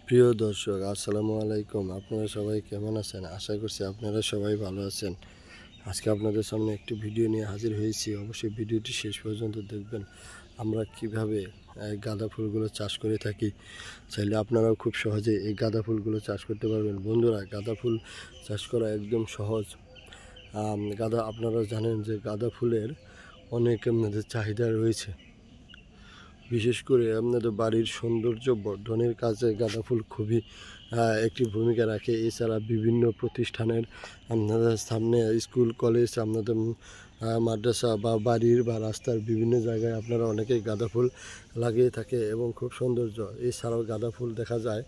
প্রিয় দর্শক, আসসালামু আলাইকুম। আপনারা সবাই কেমন আছেন? আশা করছি আপনারা সবাই ভালো আছেন। আজকে আপনাদের সামনে একটি ভিডিও নিয়ে হাজির হয়েছি। অবশ্যই ভিডিওটি শেষ পর্যন্ত দেখবেন। আমরা কিভাবে গাঁদা ফুলগুলো চাষ করে থাকি। চাইলে আপনারাও খুব সহজে এই গাঁদা ফুলগুলো চাষ করতে পারবেন। বন্ধুরা, গাঁদা ফুল চাষ করা একদম সহজ। আপনারা জানেন যে গাঁদা ফুলের অনেক চাহিদা রয়েছে। বিশেষ করে আপনাদের বাড়ির সৌন্দর্য বর্ধনের কাজে গাঁদা ফুল খুবই একটি ভূমিকা রাখে। এছাড়া বিভিন্ন প্রতিষ্ঠানের আপনাদের সামনে স্কুল কলেজ, আপনাদের মাদ্রাসা বা বাড়ির বা রাস্তার বিভিন্ন জায়গায় আপনারা অনেকেই গাঁদা ফুল লাগিয়ে থাকে এবং খুব সৌন্দর্য। এছাড়াও গাঁদা ফুল দেখা যায়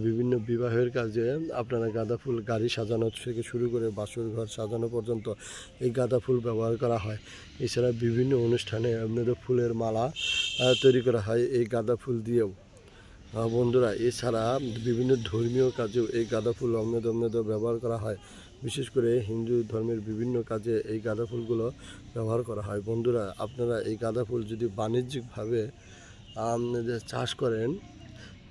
বিভিন্ন বিবাহের কাজে আপনারা গাঁদা ফুল গাড়ি সাজানো থেকে শুরু করে বাসর ঘর সাজানো পর্যন্ত এই গাঁদা ফুল ব্যবহার করা হয়। এছাড়া বিভিন্ন অনুষ্ঠানে আপনাদের ফুলের মালা তৈরি করা হয় এই গাঁদা ফুল দিয়েও। বন্ধুরা, এছাড়া বিভিন্ন ধর্মীয় কাজেও এই গাঁদা ফুল অন্যদের ব্যবহার করা হয়। বিশেষ করে হিন্দু ধর্মের বিভিন্ন কাজে এই গাঁদা ফুলগুলো ব্যবহার করা হয়। বন্ধুরা, আপনারা এই গাঁদা ফুল যদি বাণিজ্যিকভাবে চাষ করেন,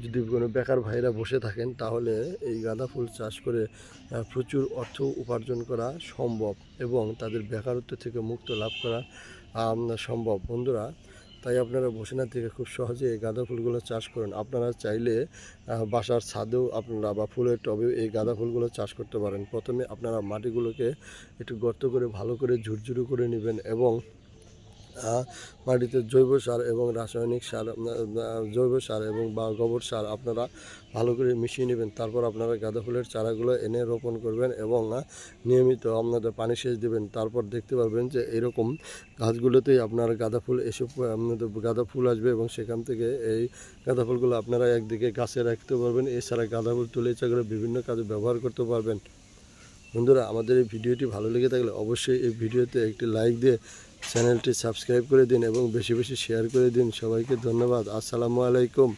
যদি কোনো বেকার ভাইরা বসে থাকেন, তাহলে এই গাঁদা ফুল চাষ করে প্রচুর অর্থ উপার্জন করা সম্ভব এবং তাদের বেকারত্ব থেকে মুক্ত লাভ করা সম্ভব। বন্ধুরা, তাই আপনারা বসে না থেকে খুব সহজে এই গাঁদা ফুলগুলো চাষ করুন। আপনারা চাইলে বাসার ছাদেও আপনারা বা ফুলের টবেও এই গাঁদা ফুলগুলো চাষ করতে পারেন। প্রথমে আপনারা মাটিগুলোকে একটু গর্ত করে ভালো করে ঝুরঝুরি করে নেবেন এবং মাটিতে জৈব সার এবং রাসায়নিক সার, জৈব সার এবং বা গোবর সার আপনারা ভালো করে মিশিয়ে নেবেন। তারপর আপনারা গাঁদা ফুলের চারাগুলো এনে রোপণ করবেন এবং নিয়মিত আপনাদের পানি সেচ দেবেন। তারপর দেখতে পারবেন যে এরকম গাছগুলোতেই আপনার গাঁদা ফুল এসে আপনাদের গাঁদা ফুল আসবে এবং সেখান থেকে এই গাঁদা ফুলগুলো আপনারা একদিকে গাছে রাখতে পারবেন। এছাড়া গাঁদা ফুল তুলে করে বিভিন্ন কাজে ব্যবহার করতে পারবেন। বন্ধুরা, আমাদের এই ভিডিওটি ভালো লেগে থাকলে অবশ্যই এই ভিডিওতে একটি লাইক দিয়ে চ্যানেলটি সাবস্ক্রাইব করে দিন এবং বেশি বেশি শেয়ার করে দিন। সবাইকে ধন্যবাদ। আসসালামু আলাইকুম।